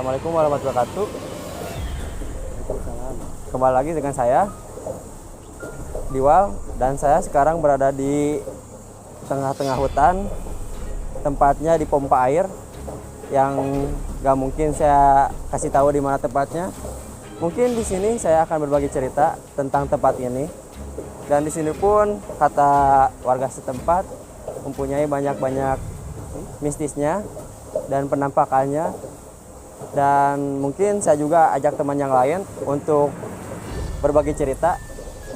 Assalamualaikum warahmatullahi wabarakatuh. Kembali lagi dengan saya Diwal, dan saya sekarang berada di tengah-tengah hutan, tempatnya di pompa air yang gak mungkin saya kasih tahu di mana tempatnya. Mungkin di sini saya akan berbagi cerita tentang tempat ini, dan di sini pun kata warga setempat mempunyai banyak mistisnya dan penampakannya. Dan mungkin saya juga ajak teman yang lain untuk berbagi cerita,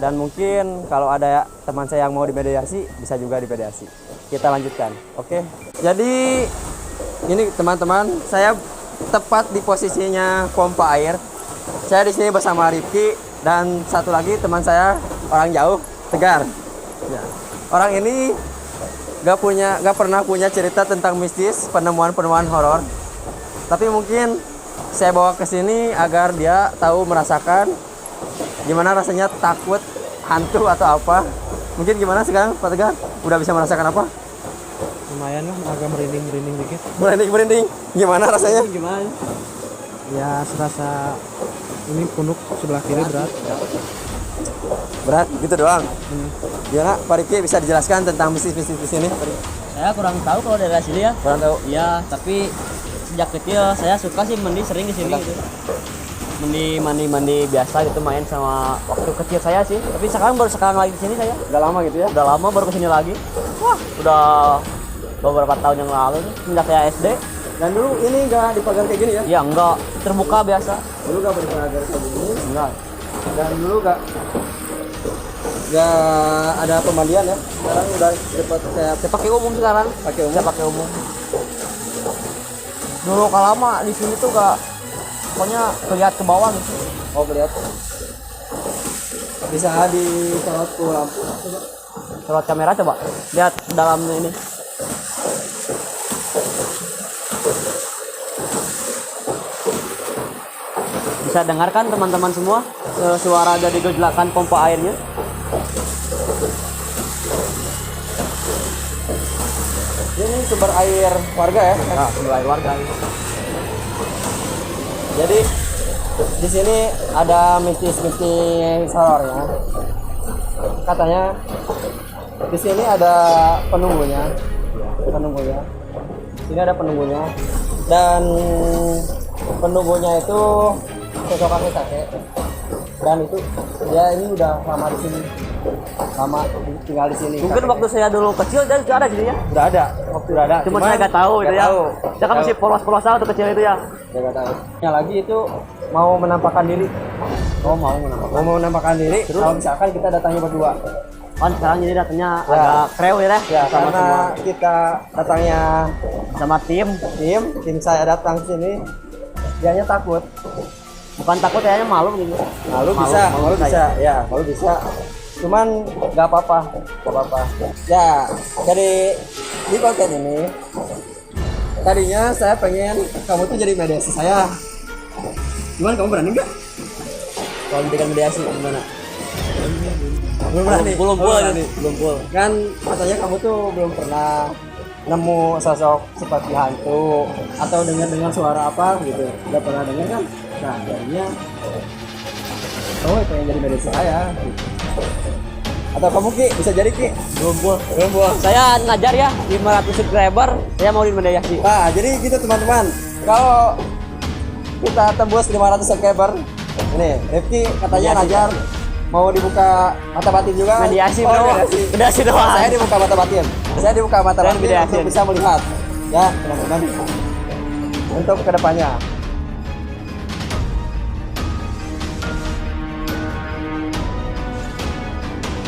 dan mungkin kalau ada teman saya yang mau dimediasi bisa juga dimediasi. Kita lanjutkan. Oke. Jadi ini teman-teman, saya tepat di posisinya pompa air. Saya di sini bersama Rifki dan satu lagi teman saya, orang jauh, Tegar. Ya. Orang ini gak pernah punya cerita tentang mistis, penemuan horor. Tapi mungkin saya bawa ke sini agar dia tahu merasakan gimana rasanya takut hantu atau apa. Mungkin gimana sekarang Pak Tegar? Udah bisa merasakan apa? Lumayan lah, agak merinding dikit. Merinding. Gimana rasanya? Gimana? Ya serasa ini punuk sebelah kiri Berat gitu doang. Gimana Pak Riki, bisa dijelaskan tentang mistis-mistis di sini? Saya kurang tahu kalau daerah sini ya. Kurang tahu. Iya, tapi sejak kecil saya suka sih sering di sini gitu. Mandi biasa gitu, main sama waktu kecil saya sih. Tapi sekarang lagi di sini saya. Udah lama gitu ya? Udah lama baru kesini lagi. Wah, udah beberapa tahun yang lalu nih, sejak saya SD. Dan dulu ini nggak dipagar kayak gini ya? Ya enggak, terbuka biasa. Dulu nggak dipagar kayak gini. Enggak. Dan dulu nggak ada pemandian ya? Sekarang udah dapat kayak Saya pakai umum sekarang. pakai umum. Saya pakai umum. Dulu kalau lama di sini tuh gak, pokoknya kelihatan ke bawah gitu. Oh, kelihatan. Bisa disorot ke lampu. Coba. Sorot kamera coba. Lihat dalamnya ini. Bisa dengarkan teman-teman semua suara dari gejolakan pompa airnya. Ini sumber air warga ya? Nah, sumber air warga. Jadi di sini ada mistis-mistis horornya. Katanya di sini ada penunggunya. Sini ada penunggunya. Dan penunggunya itu sosok kakek-kakek. Dan itu dia ini udah lama di sini. Lama tinggal di sini. Mungkin waktu saya dulu kecil dia sudah ada sini ya. udah ada, waktu udah ada. Cuman saya nggak tahu itu ya. Tahu. Saya kan masih polos-polos waktu kecil itu ya. Saya nggak tahu. Yang lagi itu mau menampakkan diri. Mau menampakkan diri. Terus? Kalau misalkan kita datangnya berdua. Kan sekarang jadi datanya Ya. agak kreu ya. Ya, sama karena semua. kita datangnya Sama tim. tim saya datang sini, dianya takut. Bukan takut ya, malu gitu. Malu bisa, ya, malu bisa. Cuman nggak apa-apa. Ya, jadi di konten ini tadinya saya pengen kamu tuh jadi mediasi saya. Cuman kamu berani nggak? Kalau dijadikan mediasi gimana? Belum berani. Belum full. Kan katanya kamu tuh belum pernah nemu sosok seperti hantu atau dengar suara apa gitu. Udah pernah dengar kan? Nah, jadinya kamu pengen jadi mediasi saya gitu. Atau kamu Ki, bisa jadi Ki? Belum full. Belum buang. Saya ngajar ya 500 subscriber, saya mau dimediasi. Nah, jadi gitu teman-teman. Kalau kita tembus 500 subscriber, ini Rifki katanya Mediasi. ngajar mau dibuka mata batin juga. Mediasi, Oh, bro. Mediasi doang. Saya dibuka mata batin. Saya dibuka mata Dan batin mediasi. untuk bisa melihat. Ya, teman-teman. Untuk kedepannya.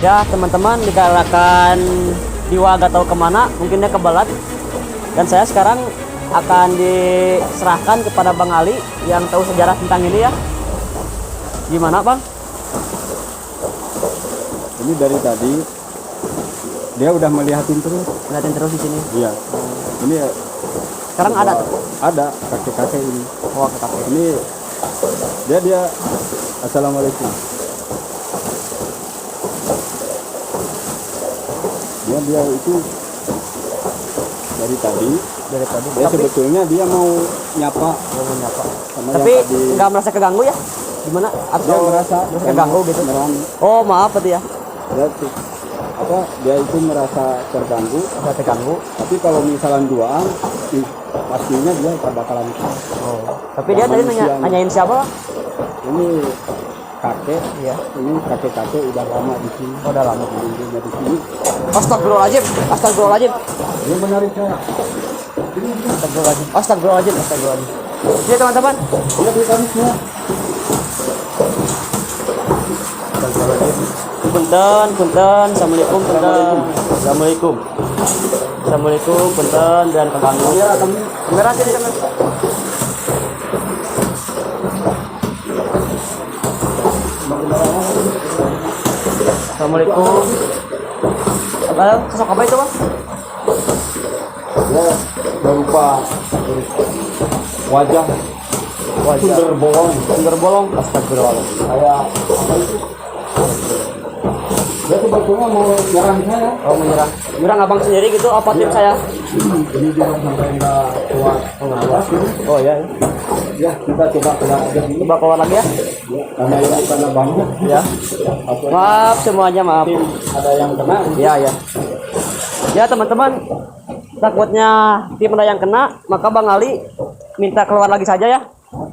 Ya teman-teman, dikarenakan Diwa gak tahu kemana, mungkin dia kebelat. Dan saya sekarang akan diserahkan kepada Bang Ali yang tahu sejarah tentang ini ya. Gimana Bang? Ini dari tadi dia udah melihatin terus. Lihatin terus di sini. Iya. Ini Sekarang ada tuh. ada kakek-kakek ini. Oh, kakek. Ini dia Assalamualaikum. Dia itu dari tadi Dari tadi. Dia sebetulnya dia mau nyapa, sama Tapi yang tadi. nggak merasa keganggu ya? Gimana? Dia Atau merasa keganggu gitu? merang. Oh maaf berarti ya. Dia itu merasa terganggu. Nggak terganggu. Tapi kalau misalnya duaan, pastinya dia tak bakalan. Oh. Tapi dia tadi nanyain siapa? Ini kakek, Iya. ini kakek-kakek udah lama di sini. Oh, udah lama. Menunggunya di sini. Astagfirullahaladzim. Astagfirullahaladzim. Dia menarik saya. Astagfirullahaladzim. Astagfirullahaladzim. Astagfirullahaladzim. Ini teman-teman. Dia ditarik semua. Punten, punten. Assalamualaikum, punten. Assalamualaikum. Assalamualaikum, punten dan keganggu. Ya, kami Kamera sini kamera. Assalamualaikum. Sosok apa itu, Bang? dia berupa wajah sumber bolong. Sumber bolong. Astagfirullahaladzim. Saya apa itu? Dia sebetulnya mau nyerang saya. Oh, menyerang. Menyerang abang sendiri gitu apa tim saya? Jadi dia sampai nggak kuat pengawas ini. Oh ya. Ya kita coba keluar aja dulu. Coba keluar lagi ya. Ya, karena ini karena banyak. Ya. Apa Maaf semuanya, maaf. tim ada yang kena. Ya, ya. Ya, teman-teman. Takutnya tim ada yang kena, maka Bang Ali minta keluar lagi saja ya.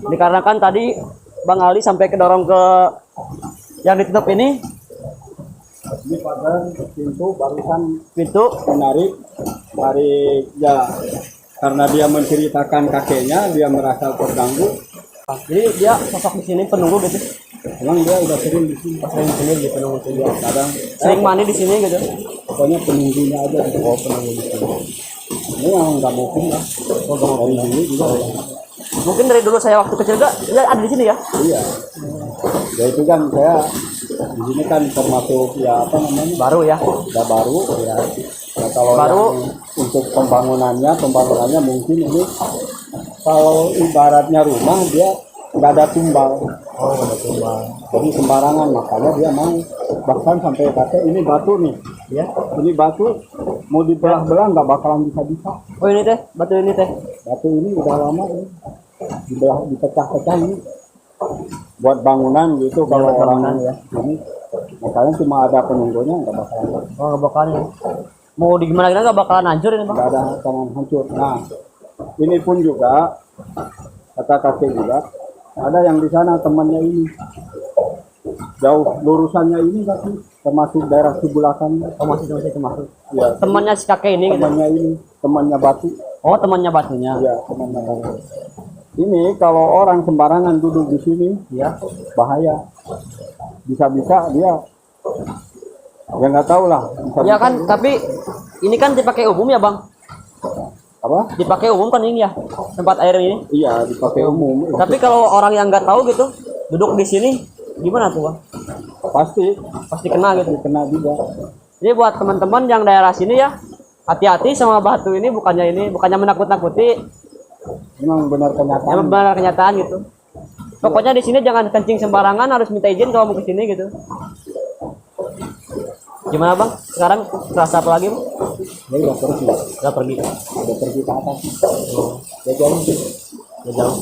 Dikarenakan tadi Bang Ali sampai kedorong ke yang ditutup ini, Ini pada pintu barusan pintu. menarik ya karena dia menceritakan kakeknya dia merasa terganggu. Jadi dia sosok di sini penunggu gitu. Memang dia udah sering di sini. Sering di sini di penunggu sini. Ya, kadang Sering mandi di sini gitu. pokoknya penunggunya aja. Oh, penunggu di sini. Ini yang nggak mungkin lah. Oh, nggak mau dulu juga. Mungkin dari dulu saya waktu kecil juga dia ada di sini ya. Iya. Ya itu kan saya di sini kan termasuk ya apa namanya Baru ya. udah baru ya. Nah, kalau Baru. yang untuk pembangunannya mungkin ini kalau ibaratnya rumah dia nggak ada tumbal. Oh, ada tumbal. Jadi sembarangan makanya dia mau bahkan sampai kakek ini batu nih Ya. ini batu mau dibelah-belah nggak bakalan bisa. Oh, ini teh, batu ini teh. Batu ini udah lama ini dibelah dipecah-pecah ini buat bangunan gitu kalau buat orang bangunan, ya. ini makanya cuma ada penunggunya nggak bakalan Oh, nggak bakalan ya. Mau di gimana nggak bakalan hancur ini, Bang. nggak ada tangan hancur. Nah ini pun juga kata kakek juga ada yang di sana temannya ini jauh lurusannya ini tapi termasuk daerah Sibulakan. Oh, masih termasuk. Ya, Temannya si kakek ini gitu. temannya batu. Oh, temannya batunya. Ya, temannya batu. Ini kalau orang sembarangan duduk di sini, Ya. bahaya. Bisa-bisa dia, ya nggak tahu lah. Ya kan, tapi ini kan dipakai umum ya, Bang. Apa? Dipakai umum kan ini ya, tempat air ini. Iya, dipakai umum. Tapi kalau orang yang nggak tahu gitu, duduk di sini, gimana tuh, Bang? Pasti Pasti kena gitu. kena juga. Jadi buat teman-teman yang daerah sini ya, hati-hati sama batu ini, bukannya menakut-nakuti, Memang benar kenyataan. emang benar kenyataan gitu. Pokoknya di sini jangan kencing sembarangan, harus minta izin kalau mau ke sini gitu. Gimana, Bang? Sekarang terasa apa lagi, Bang? Dia udah pergi, Udah pergi. udah pergi ke atas. Dia jauh sih. Udah jauh.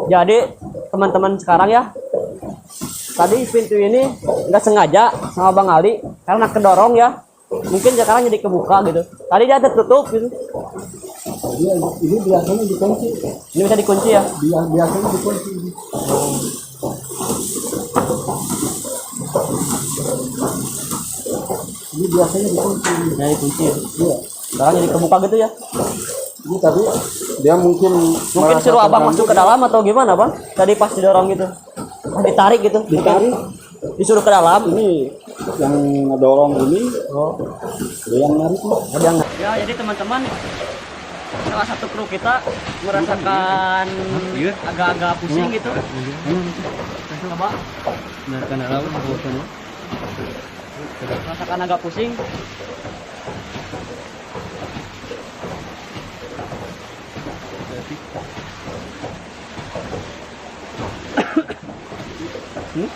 Jadi teman-teman sekarang ya, tadi pintu ini nggak sengaja sama Bang Ali karena kedorong ya, mungkin sekarang jadi kebuka gitu. Tadi dia tertutup gitu. Ini biasanya dikunci. Ini bisa dikunci ya. Biasanya dikunci. Ini biasanya dikunci. Nah, dikunci. Iya. Sekarang jadi kebuka gitu ya. Ini tadi dia mungkin Mungkin suruh abang masuk ke dalam atau gimana, Bang? Tadi pas didorong gitu, ditarik gitu. ditarik. Disuruh ke dalam. Ini yang ngedorong ini, Oh. dia yang narik nih. Ada nggak? Ya, jadi teman-teman, salah satu kru kita merasakan agak-agak pusing gitu. Coba. Merasakan agak pusing. Hmm?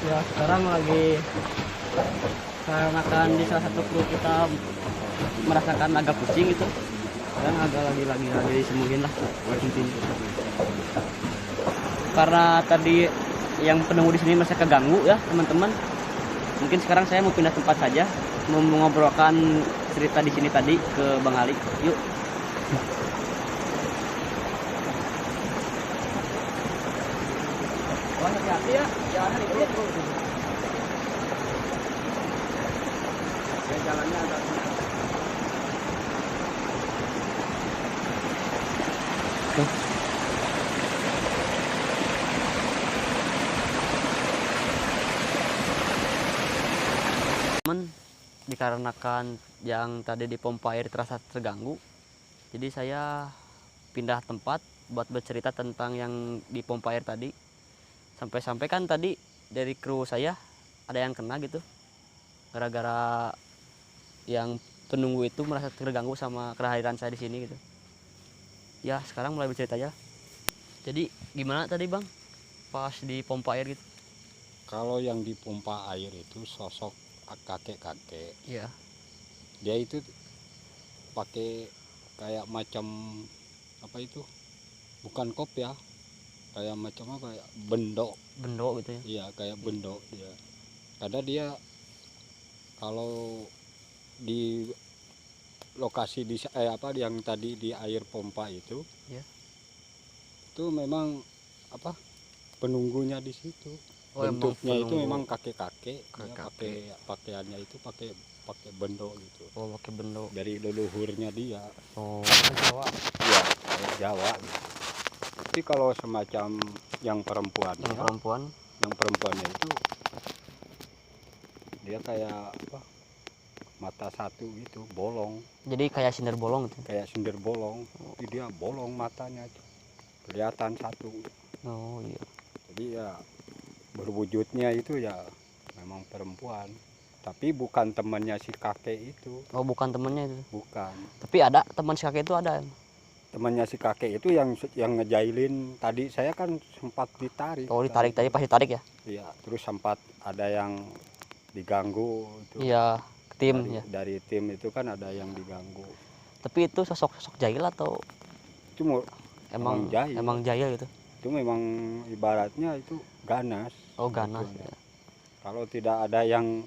Ya sekarang lagi karena kan di salah satu kru kita merasakan agak pusing gitu dan agak lagi disembuhin lah intinya. Karena tadi yang penunggu di sini merasa keganggu ya teman-teman. Mungkin sekarang saya mau pindah tempat saja, mau mengobrolkan cerita di sini tadi ke Bang Ali. Yuk. Wah, hati-hati ya, jalannya dikit. Ya, jalannya agak dikarenakan yang tadi di pompa air terasa terganggu, jadi saya pindah tempat buat bercerita tentang yang di pompa air tadi. Sampai-sampai kan tadi dari kru saya ada yang kena gitu gara-gara yang penunggu itu merasa terganggu sama kehadiran saya di sini gitu. Ya sekarang mulai bercerita ya. Jadi gimana tadi Bang pas di pompa air gitu? Kalau yang di pompa air itu sosok kakek-kakek, Iya. dia itu pakai kayak macam apa itu, bukan kop ya, kayak macam apa ya, bendok. Bendok gitu ya. Iya kayak bendok dia, karena dia kalau di lokasi di apa yang tadi di air pompa itu, Iya. itu memang apa penunggunya di situ. Oh, Bentuknya emang itu penunggu. memang kakek-kakek, dia Kakek-kakek. pakai pakaiannya itu pakai bendok gitu, Oh pakai bendok. dari leluhurnya dia. Oh Jawa. Iya, kayak Jawa gitu. Tapi kalau semacam yang perempuan, yang perempuan. yang perempuannya itu dia kayak apa, mata satu gitu, bolong, Jadi kayak sinder bolong gitu. kayak sender bolong. Tapi dia bolong matanya itu, kelihatan satu. Oh iya. Jadi ya berwujudnya itu ya memang perempuan, tapi bukan temannya si kakek itu, Oh bukan temennya itu. bukan. Tapi ada teman si kakek itu ada. Temannya si kakek itu yang ngejailin tadi, saya kan sempat ditarik. Oh ditarik tadi pas ditarik ya? Iya, terus sempat ada yang diganggu itu. Iya tim dari, ya. dari tim itu kan ada yang diganggu. Tapi itu sosok jahil atau Itu emang jahil. emang jahil gitu? Itu memang ibaratnya itu ganas. Oh ganas sebetulnya. ya. Kalau tidak ada yang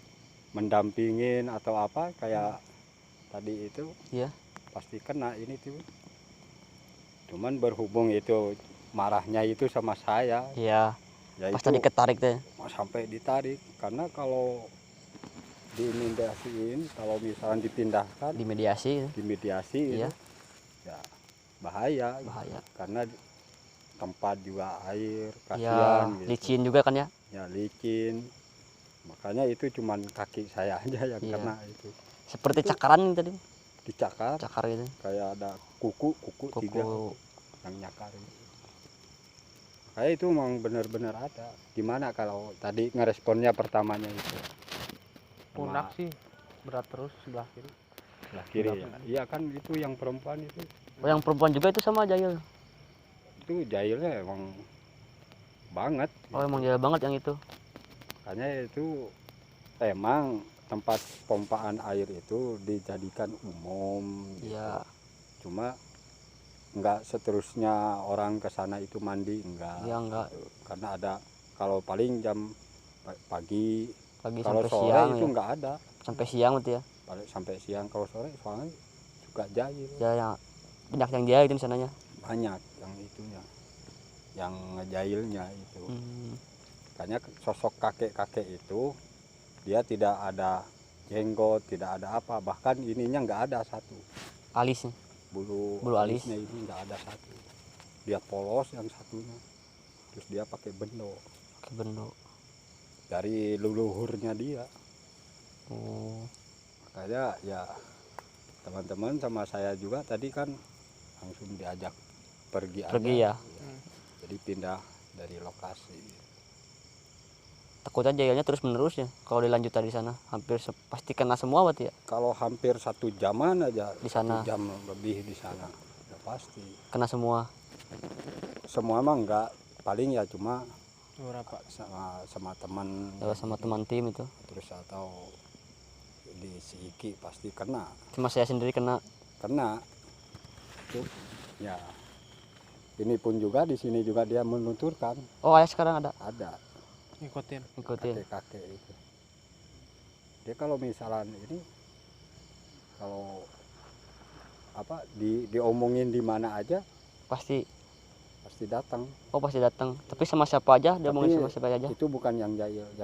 mendampingin atau apa kayak tadi itu, Iya. pasti kena ini tuh. Cuman berhubung itu marahnya itu sama saya, Iya. ya Pas itu tadi ketarik tuh. sampai ditarik, karena kalau dimediasiin, kalau misalnya dipindahkan, Dimediasi. dimediasi Iya. itu, ya bahaya, Bahaya. karena tempat juga air, Iya. kasihan gitu. Licin juga kan ya? Ya licin, makanya itu cuman kaki saya aja yang Iya. kena itu, Seperti cakaran tadi. dicakar, Cakar gitu. kayak ada kuku tiga Kuku. yang nyakar. Kayak itu memang benar-benar ada. Gimana kalau tadi ngeresponnya pertamanya itu? Pundak sih berat terus sebelah kiri. Sebelah kiri ya. Iya kan itu yang perempuan itu. Oh yang perempuan juga itu sama jahil. Itu jahilnya emang banget. Oh emang jahil banget yang itu. Makanya itu emang tempat pompaan air itu dijadikan umum gitu. Iya. Cuma enggak seterusnya orang ke sana itu mandi, enggak. Iya enggak. Gitu. Karena ada, kalau paling jam pagi, Pagi kalau sampai sore siang itu ya. enggak ada. Sampai siang gitu ya. Paling sampai siang, kalau sore soalnya suka jahil. Ya yang banyak yang jahil itu di sananya. Banyak yang itunya, yang ngejailnya itu. Makanya sosok kakek-kakek itu dia tidak ada jenggot, tidak ada apa, bahkan ininya nggak ada satu, Alisnya. bulu alis. alisnya ini nggak ada satu, dia polos yang satunya, terus dia pakai bendok Pakai bendok. dari leluhurnya dia. Oh. Makanya ya teman-teman sama saya juga tadi kan langsung diajak pergi Pergi aja. ya. Jadi pindah dari lokasi. takutnya jahilnya terus menerus ya kalau dilanjut di sana hampir pasti kena semua berarti ya Kalau hampir 1 jaman aja di sana 1 jam lebih di sana udah pasti. kena semua. Semua mah enggak, paling ya cuma Berapa? sama teman Ya, sama teman tim itu terus atau di si Iki pasti kena cuma saya sendiri kena. itu ya. Ini pun juga di sini juga dia menuturkan Oh ayah sekarang ada ada Ngikutin. ikutin. kakek-kakek itu. Dia kalau misalnya ini kalau apa diomongin di mana aja Pasti pasti datang. oh pasti datang tapi sama siapa aja dia Tapi ngomongin sama siapa aja. Itu bukan yang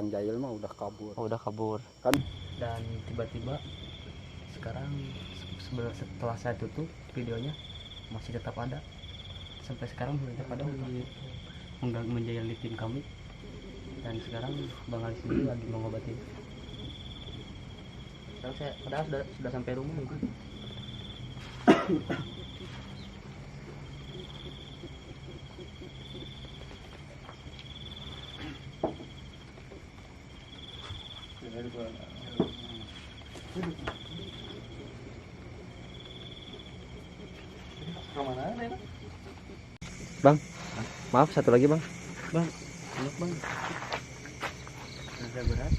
jahil mah udah kabur. Oh, udah kabur Kan dan tiba-tiba sekarang setelah saya tutup videonya masih tetap ada sampai sekarang masih tetap ada untuk menjahili tim kami dan sekarang Bang Ali sendiri lagi mengobatin. Sekarang saya padahal sudah sampai rumah itu. Bang, maaf satu lagi bang. Bang, enak bang. Ada berat.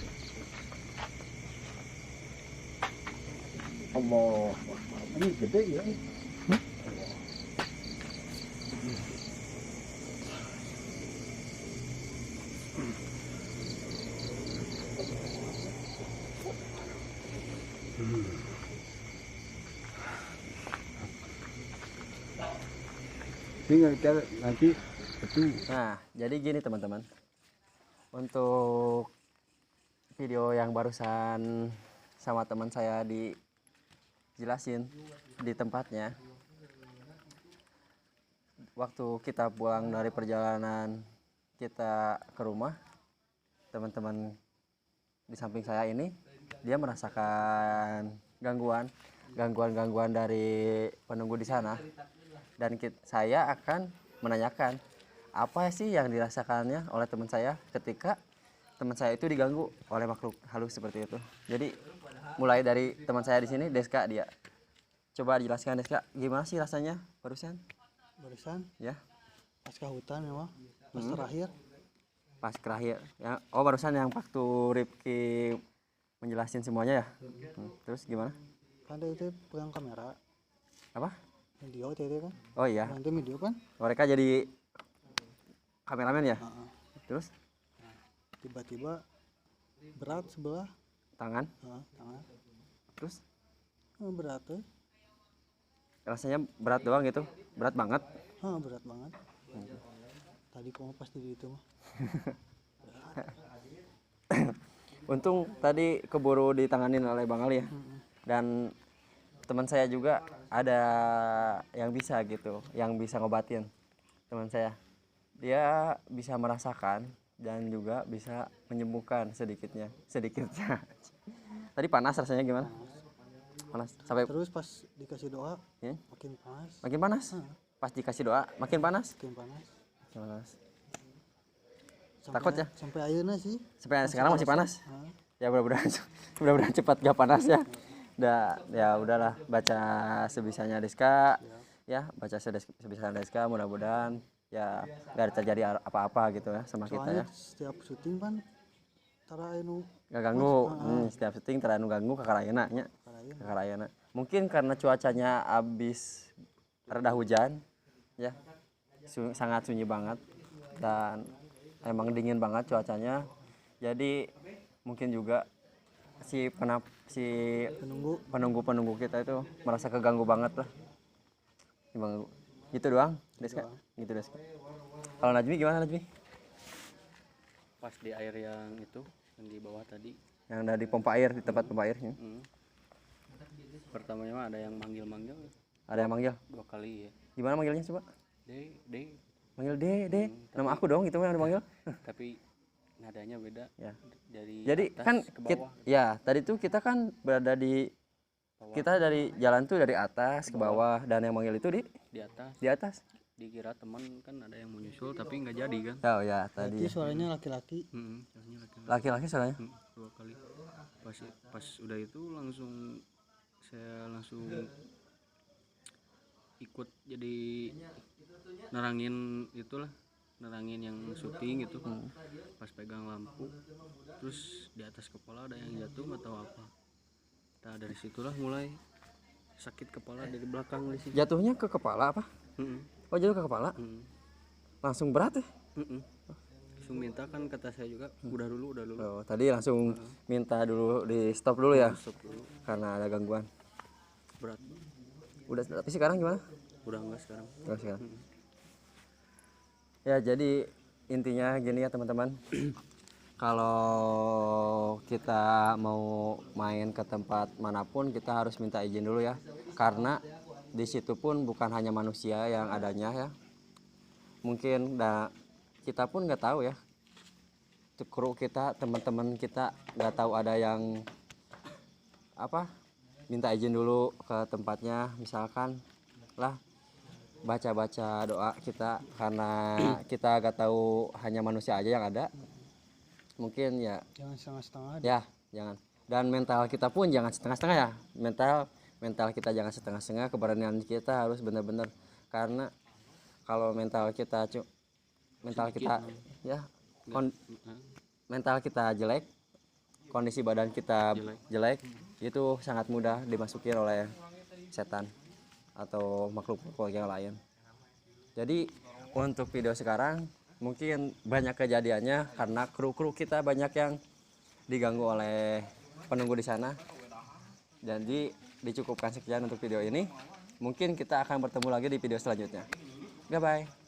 Allah, ini gede ya. Ini nanti itu Nah, jadi gini teman-teman. Untuk video yang barusan sama teman saya dijelasin di tempatnya. Waktu kita pulang dari perjalanan kita ke rumah, teman-teman di samping saya ini dia merasakan gangguan dari penunggu di sana. Dan saya akan menanyakan apa sih yang dirasakannya oleh teman saya ketika teman saya itu diganggu oleh makhluk halus seperti itu. Jadi mulai dari teman saya di sini, Deska, dia coba dijelaskan Deska, gimana sih rasanya barusan? Barusan Ya, pas ke hutan memang pas terakhir pas terakhir. Ya, oh barusan yang waktu Ripki menjelasin semuanya ya. Terus gimana? kan dia itu pegang kamera Apa? video itu kan Oh iya, nanti video kan mereka jadi kameramen ya. Terus tiba-tiba berat sebelah tangan, tangan terus berat tuh rasanya berat doang gitu, berat banget. berat banget tadi kok pas di itu mah Untung tadi keburu ditanganin oleh Bang Ali ya. Dan teman saya juga ada yang bisa gitu, yang bisa ngobatin teman saya. Dia bisa merasakan dan juga bisa menyembuhkan sedikitnya. Tadi panas rasanya gimana? Panas sampai terus pas dikasih doa ya? makin panas Makin panas. Pas dikasih doa makin panas. makin panas Panas. sampai, Takut ya? sampai ayeuna sih Sampai sekarang masih panas. Heeh. Ya mudah-mudahan cepat gak panas ya. Ya udahlah, baca sebisanya Deska ya, baca sebisanya Deska, mudah-mudahan ya gak terjadi apa-apa gitu ya sama kita ya. soalnya setiap syuting kan tara anu Gak ganggu. Setiap syuting teranu ganggu kakarayana nya. Kakarayana. Mungkin karena cuacanya abis reda hujan ya. Sangat sunyi banget dan emang dingin banget cuacanya. Jadi mungkin juga si penunggu kita itu merasa keganggu banget lah. Gimana? Gitu doang, Deska. Gitu Deska. Kalau Najmi gimana Najmi? Pas di air yang itu yang di bawah tadi Yang dari pompa air, di tempat pompa airnya. pertamanya mah ada yang manggil-manggil Ada yang manggil. 2 kali ya. Gimana manggilnya coba? De Manggil De. Nama aku dong itu yang dipanggil. tapi nadanya beda Ya. dari Jadi atas kan ke bawah. ya tadi tuh kita kan berada di kita dari jalan tuh dari atas ke bawah dan yang manggil itu Di atas di atas. dikira teman kan ada yang mau nyusul tapi nggak jadi kan. Oh ya tadi. Berarti suaranya laki-laki. Soalnya laki-laki. Laki-laki soalnya. 2 kali. Pas udah itu saya langsung ikut jadi nerangin yang syuting gitu. Pas pegang lampu terus di atas kepala ada yang jatuh nggak tahu apa. Nah dari situlah mulai sakit kepala dari belakang di sini. Jatuhnya ke kepala apa? Oh jatuh ke kepala? Langsung berat ya? Langsung minta kan kata saya juga udah dulu. Oh, tadi langsung minta dulu di stop dulu ya? Stop dulu. Karena ada gangguan. Berat. Udah, tapi sekarang gimana? Udah enggak sekarang. Enggak sekarang. Ya jadi intinya gini ya teman-teman. Kalau kita mau main ke tempat manapun kita harus minta izin dulu ya. Karena di situ pun bukan hanya manusia yang adanya ya. Mungkin kita pun nggak tahu ya. Kru kita, teman-teman kita nggak tahu ada yang minta izin dulu ke tempatnya, misalkan lah baca-baca doa kita karena kita nggak tahu hanya manusia aja yang ada. Mungkin ya Jangan setengah-setengah. ya jangan, dan mental kita pun jangan setengah-setengah ya. Mental kita jangan setengah-setengah, keberanian kita harus benar-benar, karena kalau mental kita mental kita jelek, kondisi badan kita jelek, itu sangat mudah dimasukin oleh setan atau makhluk yang lain. Jadi untuk video sekarang mungkin banyak kejadiannya karena kru kita banyak yang diganggu oleh penunggu di sana. Jadi dicukupkan sekian untuk video ini. Mungkin kita akan bertemu lagi di video selanjutnya. Bye bye.